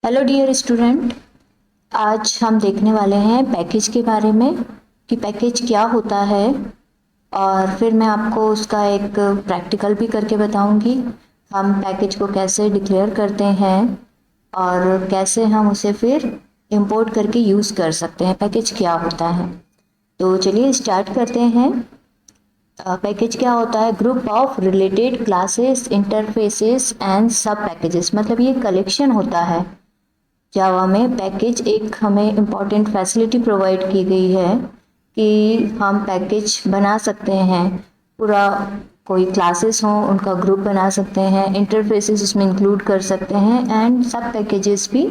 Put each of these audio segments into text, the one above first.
Hello dear student. आज हम देखने वाले हैं पैकेज के बारे में कि पैकेज क्या होता है। और फिर मैं आपको उसका एक प्रैक्टिकल भी करके बताऊंगी। हम पैकेज को कैसे डिक्लेयर करते हैं और कैसे हम उसे फिर इंपोर्ट करके यूज़ कर सकते हैं। पैकेज क्या होता है, तो चलिए स्टार्ट करते हैं। पैकेज क्या होता है? Group of related classes, interfaces and सब पैकेजेस। मतलब ये कलेक्शन होता है। जावा में पैकेज एक हमें इम्पॉर्टेंट फैसिलिटी प्रोवाइड की गई है कि हम पैकेज बना सकते हैं। पूरा कोई क्लासेस हों उनका ग्रुप बना सकते हैं, इंटरफेसेस उसमें इंक्लूड कर सकते हैं एंड सब पैकेजेस भी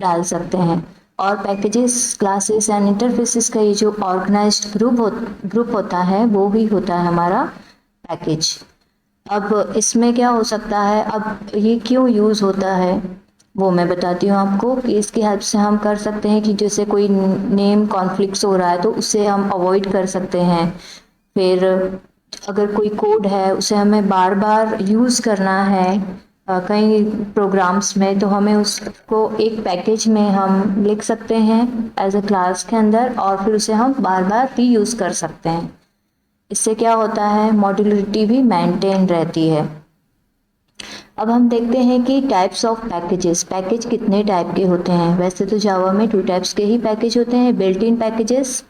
डाल सकते हैं। और पैकेजेस, क्लासेस एंड इंटरफेसेस का ये जो ऑर्गेनाइज्ड ग्रुप होता है वो ही होता है हमारा पैकेज। अब इसमें क्या हो सकता है, अब ये क्यों यूज़ होता है वो मैं बताती हूँ आपको कि इसकी हेल्प से हम कर सकते हैं कि जैसे कोई नेम कॉन्फ्लिक्ट्स हो रहा है तो उससे हम अवॉइड कर सकते हैं। फिर अगर कोई कोड है उसे हमें बार बार यूज़ करना है कई प्रोग्राम्स में, तो हमें उसको एक पैकेज में हम लिख सकते हैं एज अ क्लास के अंदर और फिर उसे हम बार बार रीयूज़ कर सकते हैं। इससे क्या होता है, मॉड्यूलरिटी भी मेंटेन रहती है। अब हम देखते हैं कि टाइप्स ऑफ पैकेजेस। पैकेज कितने टाइप के होते हैं? वैसे तो जावा में 2 टाइप्स के ही पैकेज होते हैं। बिल्ट इन पैकेजेस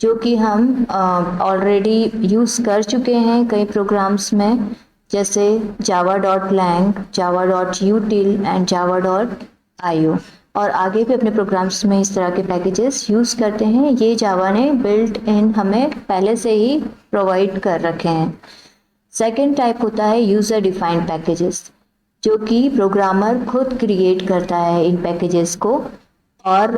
जो कि हम ऑलरेडी यूज़ कर चुके हैं कई प्रोग्राम्स में, जैसे Java dot lang, Java dot util and Java dot IO. और आगे भी अपने प्रोग्राम्स में इस तरह के पैकेजेस यूज़ करते हैं। ये जावा ने बिल्ट इन हमें पहले से ही प्रोवाइड कर रखे हैं। सेकेंड टाइप होता है यूज़र डिफाइंड पैकेजेस, जो कि प्रोग्रामर खुद क्रिएट करता है इन पैकेजेस को। और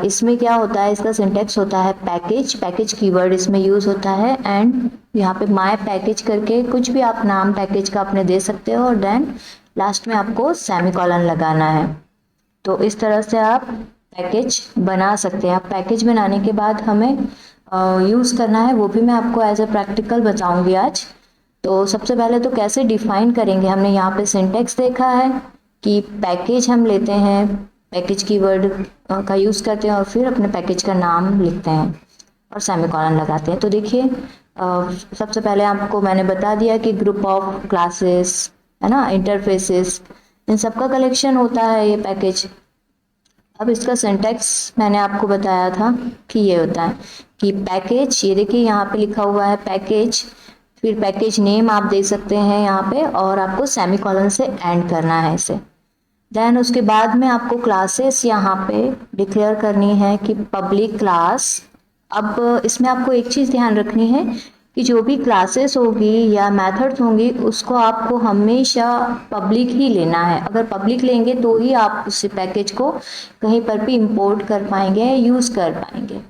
इसमें क्या होता है, इसका सिंटेक्स होता है पैकेज कीवर्ड इसमें यूज़ होता है एंड यहाँ पे माय पैकेज करके कुछ भी आप नाम पैकेज का अपने दे सकते हो और देन लास्ट में आपको सेमीकोलन लगाना है। तो इस तरह से आप पैकेज बना सकते हैं। आप पैकेज बनाने के बाद हमें यूज़ करना है वो भी मैं आपको एज ए प्रैक्टिकल बताऊंगी आज। तो सबसे पहले तो कैसे डिफाइन करेंगे, हमने यहाँ पे सिंटेक्स देखा है कि पैकेज हम लेते हैं, पैकेज कीवर्ड का यूज़ करते हैं और फिर अपने पैकेज का नाम लिखते हैं और सेमीकोलन लगाते हैं। तो देखिए सबसे पहले आपको मैंने बता दिया कि ग्रुप ऑफ क्लासेस है ना, इंटरफेसेस, इन सब का कलेक्शन होता है ये पैकेज। अब इसका सिंटेक्स मैंने आपको बताया था कि ये होता है कि पैकेज, ये देखिए यहाँ पे लिखा हुआ है पैकेज, फिर पैकेज नेम आप दे सकते हैं यहाँ पे और आपको सेमीकोलन से एंड करना है इसे। देन उसके बाद में आपको क्लासेस यहाँ पे डिक्लेयर करनी है कि पब्लिक क्लास। अब इसमें आपको एक चीज़ ध्यान रखनी है कि जो भी क्लासेस होगी या मेथड्स होंगी उसको आपको हमेशा पब्लिक ही लेना है। अगर पब्लिक लेंगे तो ही आप उस पैकेज को कहीं पर भी इंपोर्ट कर पाएंगे, यूज़ कर पाएंगे।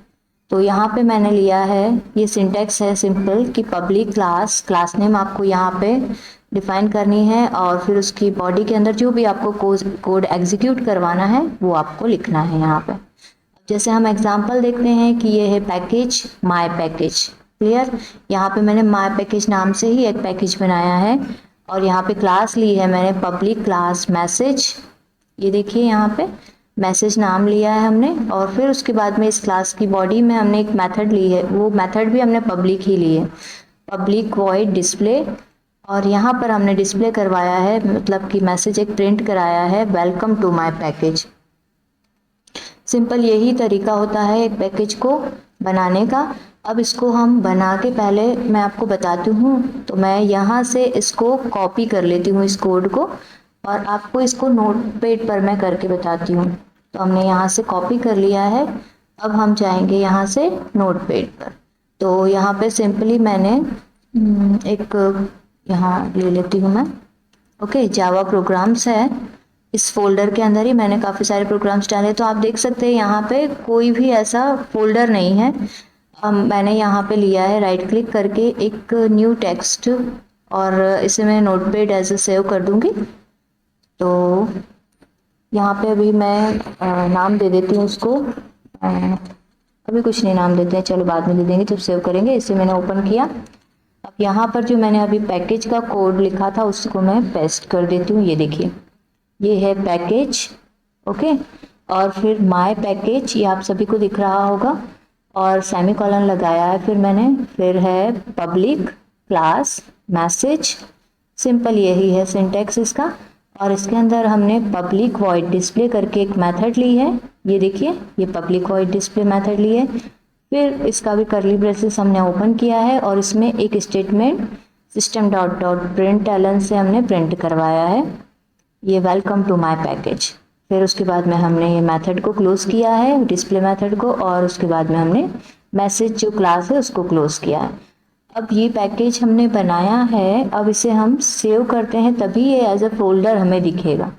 तो यहाँ पे मैंने लिया है, ये सिंटेक्स है सिंपल कि पब्लिक क्लास, क्लास नेम आपको यहाँ पे डिफाइन करनी है और फिर उसकी बॉडी के अंदर जो भी आपको कोड एग्जीक्यूट करवाना है वो आपको लिखना है यहाँ पे। जैसे हम एग्जांपल देखते हैं कि ये है पैकेज माय पैकेज। क्लियर? यहाँ पे मैंने माय पैकेज नाम से ही एक पैकेज बनाया है और यहाँ पे क्लास ली है मैंने पब्लिक क्लास मैसेज। ये देखिए यहाँ पे मैसेज नाम लिया है हमने और फिर उसके बाद में इस क्लास की बॉडी में हमने एक मेथड ली है, वो मेथड भी हमने पब्लिक ही ली है, पब्लिक वॉइड डिस्प्ले। और यहाँ पर हमने डिस्प्ले करवाया है, मतलब कि मैसेज एक प्रिंट कराया है, welcome to my package. Simple यही तरीका होता है एक पैकेज को बनाने का। अब इसको हम बना के पहले मैं आपको बताती हूँ, तो मैं यहाँ से इसको कॉपी कर लेती हूँ इस कोड को और आपको इसको नोटपैड पर मैं करके बताती हूँ। तो हमने यहाँ से कॉपी कर लिया है, अब हम जाएंगे यहाँ से नोटपैड पर। तो यहाँ पे सिंपली मैंने एक यहाँ ले लेती हूँ मैं, ओके, जावा प्रोग्राम्स है। इस फोल्डर के अंदर ही मैंने काफ़ी सारे प्रोग्राम्स डाले, तो आप देख सकते हैं यहाँ पे कोई भी ऐसा फोल्डर नहीं है। मैंने यहाँ पे लिया है राइट क्लिक करके एक न्यू टेक्स्ट और इसे मैं नोटपैड एज ए सेव कर दूंगी। तो यहाँ पे अभी मैं नाम दे देती हूँ उसको, अभी कुछ नहीं नाम देते हैं, चलो बाद में दे देंगे जब सेव करेंगे। इसे मैंने ओपन किया। अब यहाँ पर जो मैंने अभी पैकेज का कोड लिखा था उसको मैं पेस्ट कर देती हूँ। ये देखिए ये है पैकेज ओके। और फिर माय पैकेज, ये आप सभी को दिख रहा होगा, और सेमीकोलन लगाया है फिर मैंने, फिर है पब्लिक क्लास मैसेज, सिंपल यही है सिंटैक्स इसका। और इसके अंदर हमने पब्लिक वॉइड डिस्प्ले करके एक मेथड ली है, ये देखिए, ये पब्लिक वॉइड डिस्प्ले मेथड ली है। फिर इसका भी करली ब्रेसेस हमने ओपन किया है और इसमें एक statement system dot dot print एलन से हमने प्रिंट करवाया है, ये वेलकम टू माय पैकेज। फिर उसके बाद में हमने ये मेथड को क्लोज किया है, डिस्प्ले मेथड को, और उसके बाद में हमने मैसेज जो क्लास है उसको क्लोज किया है। अब ये पैकेज हमने बनाया है, अब इसे हम सेव करते हैं तभी ये एज अ फोल्डर हमें दिखेगा।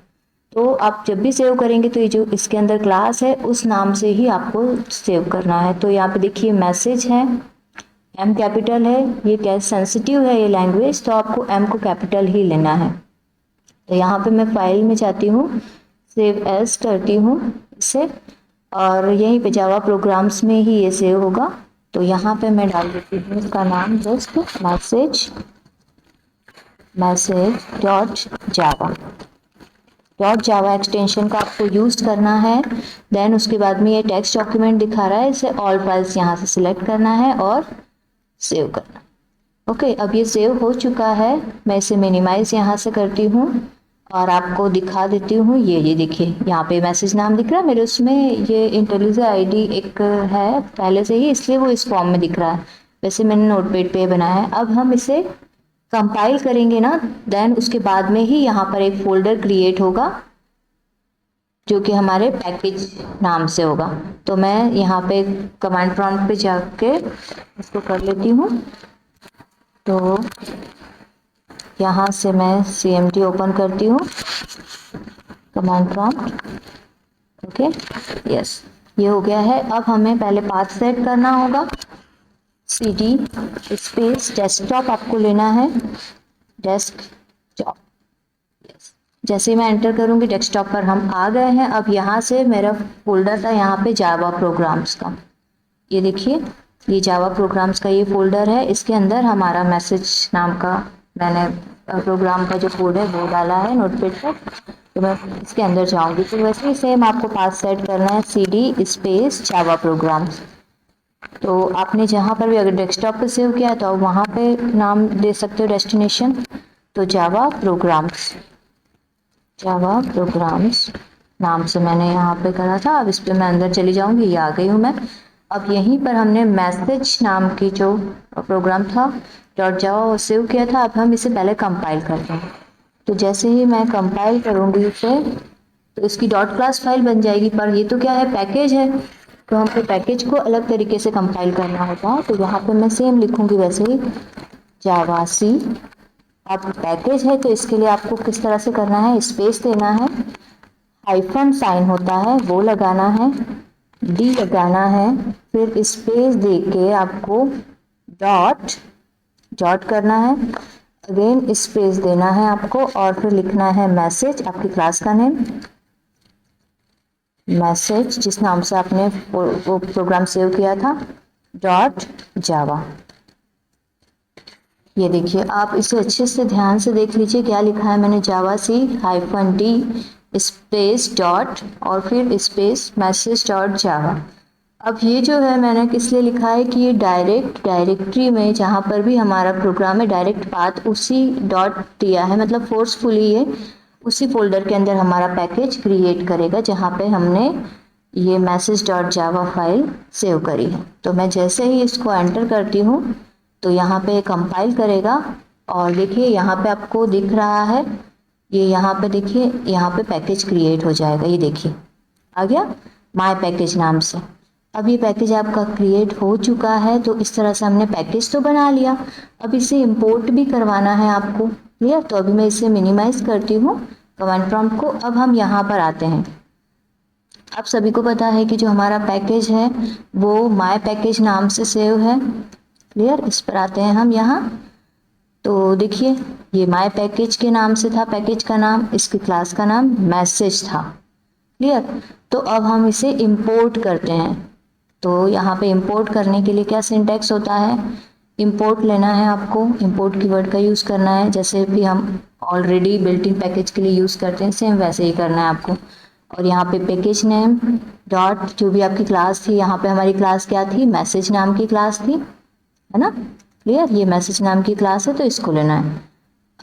तो आप जब भी सेव करेंगे तो ये जो इसके अंदर क्लास है उस नाम से ही आपको सेव करना है। तो यहाँ पे देखिए मैसेज है, एम कैपिटल है, ये क्या सेंसिटिव है ये लैंग्वेज, तो आपको एम को कैपिटल ही लेना है। तो यहाँ पे मैं फाइल में जाती हूँ, सेव एज करती हूँ इसे, और यहीं पे जावा प्रोग्राम्स में ही ये सेव होगा। तो यहाँ पे मैं डाल देती हूँ इसका नाम जस्ट मैसेज डॉट जावा एक्सटेंशन का आपको यूज करना है। देन उसके बाद में ये टेक्स्ट डॉक्यूमेंट दिखा रहा है, इसे ऑल फाइल्स यहाँ से सिलेक्ट करना है और सेव करना। ओके, अब ये सेव हो चुका है, मैं इसे मिनिमाइज यहाँ से करती हूँ और आपको दिखा देती हूँ। ये देखिए यहाँ पे मैसेज नाम दिख रहा है मेरे, उसमें ये इंटेलिजे आईडी एक है पहले से ही, इसलिए वो इस फॉर्म में दिख रहा है, वैसे मैंने नोटपैड पे बनाया है। अब हम इसे कंपाइल करेंगे ना, देन उसके बाद में ही यहाँ पर एक फोल्डर क्रिएट होगा जो कि हमारे पैकेज नाम से होगा। तो मैं यहाँ पे कमांड प्रॉम्प्ट पे जाके इसको कर लेती हूँ। तो यहाँ से मैं CMD ओपन करती हूँ, कमांड प्रॉम्प्ट, ओके, यस, ये हो गया है। अब हमें पहले पाथ सेट करना होगा, CD स्पेस डेस्कटॉप आपको लेना है, डेस्कटॉप, यस। जैसे ही मैं एंटर करूँगी डेस्कटॉप पर हम आ गए हैं। अब यहाँ से मेरा फोल्डर था यहाँ पे जावा प्रोग्राम्स का, ये देखिए, ये जावा प्रोग्राम्स का ये फोल्डर है, इसके अंदर हमारा मैसेज नाम का मैंने प्रोग्राम का जो कोड है वो डाला है नोटपैड पर। तो मैं इसके अंदर जाऊंगी, तो वैसे ही सेम आपको पाथ सेट करना है, CD स्पेस जावा प्रोग्राम्स। तो आपने जहाँ पर भी अगर डेस्कटॉप पे सेव किया है तो आप वहाँ पे नाम दे सकते हो डेस्टिनेशन, तो जावा प्रोग्राम्स नाम से मैंने यहाँ पे करा था। अब इस पर मैं अंदर चली जाऊंगी, ये आ गई हूँ मैं। अब यहीं पर हमने मैसेज नाम की जो प्रोग्राम था डॉट जावा वो सेव किया था। अब हम इसे पहले कंपाइल करते हैं। तो जैसे ही मैं कंपाइल करूँगी इसे तो इसकी डॉट क्लास फाइल बन जाएगी, पर ये तो क्या है, पैकेज है, तो हमको पैकेज को अलग तरीके से कंपाइल करना होता है। तो यहाँ पे मैं सेम लिखूँगी वैसे ही, जावा सी। अब पैकेज है तो इसके लिए आपको किस तरह से करना है, स्पेस देना है, हाइफन साइन होता है वो लगाना है, डी लगाना है, फिर स्पेस दे के आपको डॉट करना है, अगेन स्पेस देना है आपको, और फिर लिखना है मैसेज, आपकी क्लास का नेम, मैसेज जिस नाम से आपने वो प्रोग्राम सेव किया था, डॉट जावा। ये देखिए, आप इसे अच्छे से ध्यान से देख लीजिए क्या लिखा है मैंने, जावा सी हाइफन डी स्पेस डॉट और फिर स्पेस मैसेज डॉट जावा। अब ये जो है मैंने किस लिए लिखा है कि ये डायरेक्टरी में जहाँ पर भी हमारा प्रोग्राम है डायरेक्ट पाथ उसी डॉट दिया है, मतलब फोर्सफुली ये उसी फोल्डर के अंदर हमारा पैकेज क्रिएट करेगा जहाँ पे हमने ये message dot Java file save करी है। तो मैं जैसे ही इसको एंटर करती हूँ तो यहाँ पे कंपाइल करेगा, और देखिए यहाँ पे आपको दिख रहा है, ये यहाँ पे देखिए, यहाँ पे पैकेज क्रिएट हो जाएगा, ये देखिए आ गया माय पैकेज नाम से। अब ये पैकेज आपका क्रिएट हो चुका है। तो इस तरह से हमने पैकेज तो बना लिया, अब इसे इंपोर्ट भी करवाना है आपको, क्लियर। तो अभी मैं इसे मिनिमाइज करती हूँ कमांड प्रॉम्प्ट को। अब हम यहाँ पर आते हैं, आप सभी को पता है कि जो हमारा पैकेज है वो माय पैकेज नाम से सेव है, क्लियर। इस पर आते हैं हम यहाँ, तो देखिए ये माय पैकेज के नाम से था, पैकेज का नाम, इसकी क्लास का नाम मैसेज था, क्लियर। तो अब हम इसे इंपोर्ट करते हैं। तो यहाँ पे इंपोर्ट करने के लिए क्या सिंटैक्स होता है, इंपोर्ट लेना है आपको, इंपोर्ट कीवर्ड का यूज़ करना है, जैसे भी हम ऑलरेडी बिल्ट इन पैकेज के लिए यूज़ करते हैं सेम वैसे ही करना है आपको। और यहाँ पे पैकेज नेम डॉट जो भी आपकी क्लास थी, यहाँ पे हमारी क्लास क्या थी, मैसेज नाम की क्लास थी, है ना। क्लियर, ये मैसेज नाम की क्लास है तो इसको लेना है।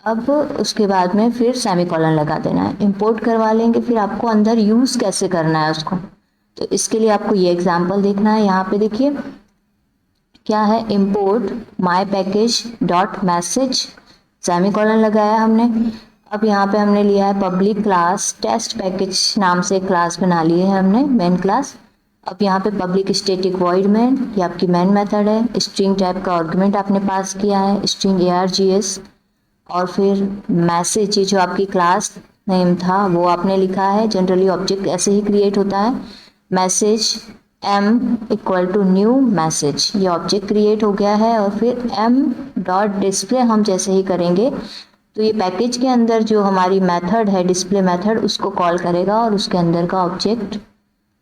अब उसके बाद में फिर सेमीकोलन लगा देना है। इंपोर्ट करवा लेंगे, फिर आपको अंदर यूज़ कैसे करना है उसको, तो इसके लिए आपको ये एग्जांपल देखना है। यहाँ पे देखिए क्या है, इंपोर्ट माई पैकेज डॉट मैसेज, सेमीकोलन लगाया हमने। अब यहाँ पे हमने लिया है पब्लिक क्लास टेस्ट पैकेज नाम से क्लास बना ली है हमने, मेन क्लास। अब यहाँ पे पब्लिक स्टैटिक वॉइड मेन, ये आपकी मेन मेथड है। स्ट्रिंग टाइप का आर्गुमेंट आपने पास किया है, स्ट्रिंग args। और फिर मैसेज, ये जो आपकी क्लास नेम था वो आपने लिखा है। जनरली ऑब्जेक्ट ऐसे ही क्रिएट होता है, message m equal to new message, ये ऑब्जेक्ट क्रिएट हो गया है। और फिर m डॉट डिस्प्ले हम जैसे ही करेंगे तो ये पैकेज के अंदर जो हमारी मेथड है डिस्प्ले मेथड, उसको कॉल करेगा और उसके अंदर का ऑब्जेक्ट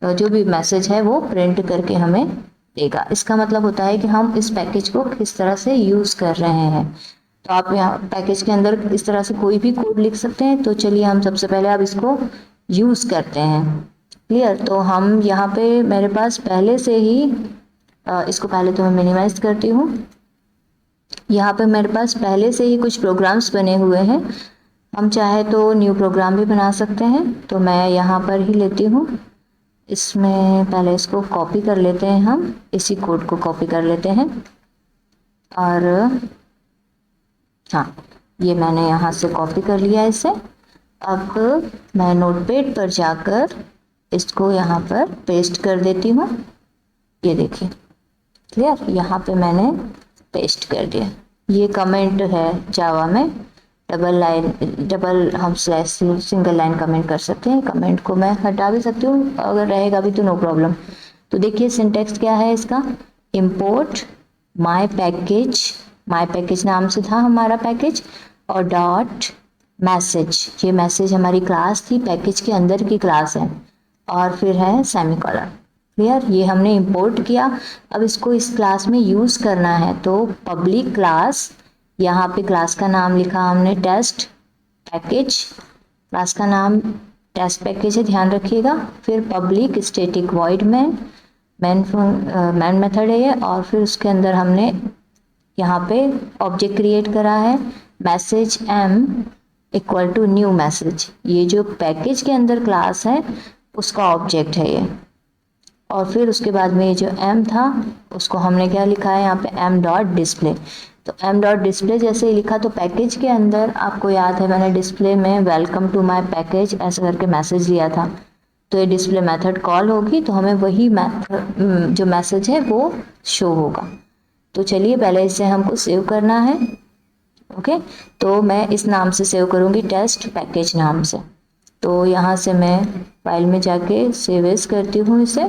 जो भी मैसेज है वो प्रिंट करके हमें देगा। इसका मतलब होता है कि हम इस पैकेज को किस तरह से यूज़ कर रहे हैं। तो आप यहाँ पैकेज के अंदर इस तरह से कोई भी कोड लिख सकते हैं। तो चलिए हम सबसे पहले अब इसको यूज़ करते हैं। क्लियर, तो हम यहाँ पे मेरे पास पहले से ही इसको पहले तो मैं मिनिमाइज करती हूँ। यहाँ पे मेरे पास पहले से ही कुछ प्रोग्राम्स बने हुए हैं। हम चाहे तो न्यू प्रोग्राम भी बना सकते हैं, तो मैं यहाँ पर ही लेती हूँ। इसमें पहले इसको कॉपी कर लेते हैं, हम इसी कोड को कॉपी कर लेते हैं। और हाँ, ये मैंने यहाँ से कॉपी कर लिया इसे। अब मैं नोटपैड पर जाकर इसको यहाँ पर पेस्ट कर देती हूँ। ये देखिए, क्लियर, यहाँ पे मैंने पेस्ट कर दिया। ये कमेंट है जावा में, डबल हम स्लैश सिंगल लाइन कमेंट कर सकते हैं। कमेंट को मैं हटा भी सकती हूँ, अगर रहेगा भी तो नो प्रॉब्लम। तो देखिए सिंटेक्स क्या है इसका, इंपोर्ट माय पैकेज नाम से था हमारा पैकेज, और डॉट मैसेज, ये मैसेज हमारी क्लास थी, पैकेज के अंदर की क्लास है, और फिर है सेमीकोलन। क्लियर, ये हमने इंपोर्ट किया। अब इसको इस क्लास में यूज़ करना है, तो पब्लिक क्लास, यहाँ पे क्लास का नाम लिखा हमने टेस्ट पैकेज, क्लास का नाम टेस्ट पैकेज है, ध्यान रखिएगा। फिर पब्लिक स्टैटिक वॉइड में मेन मेथड है ये, और फिर उसके अंदर हमने यहाँ पे ऑब्जेक्ट क्रिएट करा है message m equal to new message, ये जो पैकेज के अंदर क्लास है उसका ऑब्जेक्ट है ये। और फिर उसके बाद में ये जो m था उसको हमने क्या लिखा है यहाँ पे m डॉट डिस्प्ले। तो m डॉट डिस्प्ले जैसे ही लिखा तो पैकेज के अंदर, आपको याद है मैंने डिस्प्ले में वेलकम टू माय पैकेज ऐसा करके मैसेज लिया था, तो ये डिस्प्ले मेथड कॉल होगी तो हमें वही मेथड जो मैसेज है वो शो होगा। तो चलिए पहले इसे हमको सेव करना है। ओके, तो मैं इस नाम से सेव करूँगी, टेस्ट पैकेज नाम से। तो यहाँ से मैं फाइल में जाके सेव एज करती हूँ इसे,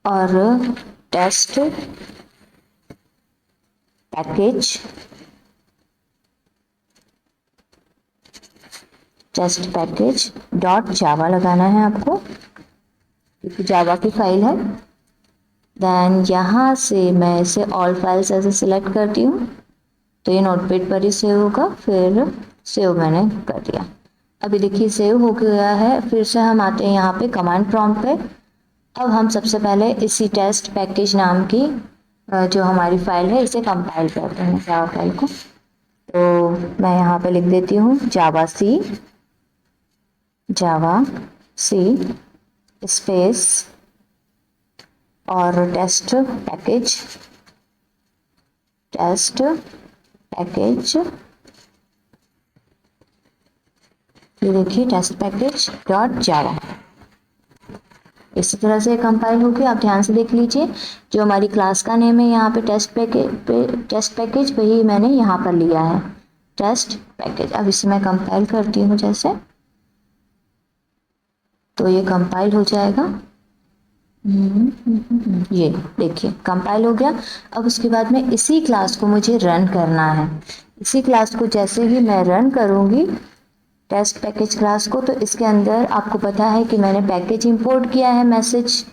और टेस्ट पैकेज डॉट जावा लगाना है आपको, क्योंकि जावा की फाइल है। देन यहाँ से मैं इसे ऑल फाइल्स ऐसे सिलेक्ट करती हूँ, तो ये नोटपैड पर ही सेव होगा। फिर सेव मैंने कर दिया। अभी देखिए सेव हो गया है। फिर से हम आते हैं यहाँ पे कमांड प्रॉम्प्ट पे। अब हम सबसे पहले इसी टेस्ट पैकेज नाम की जो हमारी फाइल है इसे कंपाइल करते हैं जावा फाइल को। तो मैं यहाँ पे लिख देती हूँ जावा सी स्पेस और टेस्ट पैकेज ये देखिए टेस्ट पैकेज डॉट जावा। इसी तरह से कंपाइल होगी, आप ध्यान से देख लीजिए। जो हमारी क्लास का नेम है यहाँ पे टेस्ट पैकेज वही मैंने यहाँ पर लिया है, टेस्ट पैकेज। अब इसे मैं कंपाइल करती हूँ जैसे, तो ये कंपाइल हो जाएगा। ये देखिए कंपाइल हो गया। अब उसके बाद में इसी क्लास को मुझे रन करना है। इसी क्लास को जैसे ही मैं रन करूँगी टेस्ट पैकेज क्लास को, तो इसके अंदर आपको पता है कि मैंने पैकेज इंपोर्ट किया है मैसेज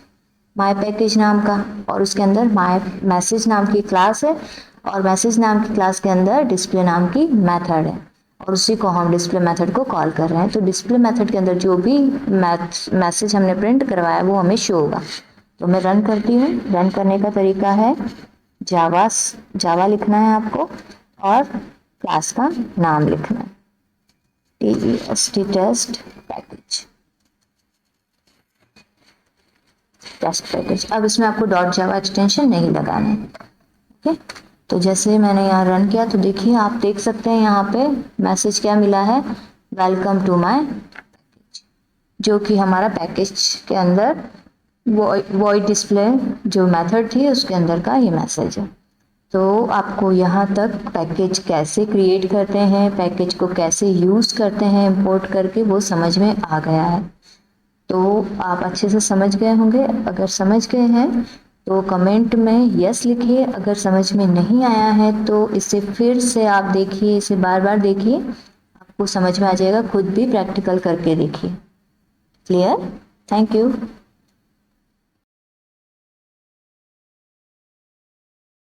माय पैकेज नाम का, और उसके अंदर माय मैसेज नाम की क्लास है, और मैसेज नाम की क्लास के अंदर डिस्प्ले नाम की मेथड है। और उसी को हम डिस्प्ले मेथड को कॉल कर रहे हैं। तो डिस्प्ले मेथड के अंदर जो भी मैसेज हमने प्रिंट करवाया वो हमें शो होगा। तो मैं रन करती हूँ। रन करने का तरीका है जावा लिखना है आपको और क्लास का नाम लिखना है, TEST टेस्ट पैकेज। अब इसमें आपको .java एक्सटेंशन नहीं लगाना है। ओके, तो जैसे मैंने यहाँ रन किया तो देखिए, आप देख सकते हैं यहाँ पे मैसेज क्या मिला है, वेलकम टू माय पैकेज, जो कि हमारा पैकेज के अंदर वॉइड डिस्प्ले जो मेथड थी उसके अंदर का ये मैसेज है। तो आपको यहाँ तक पैकेज कैसे क्रिएट करते हैं, पैकेज को कैसे यूज़ करते हैं इंपोर्ट करके, वो समझ में आ गया है। तो आप अच्छे से समझ गए होंगे। अगर समझ गए हैं तो कमेंट में यस लिखिए। अगर समझ में नहीं आया है तो इसे फिर से आप देखिए, इसे बार बार देखिए, आपको समझ में आ जाएगा। खुद भी प्रैक्टिकल करके देखिए। क्लियर? Thank you.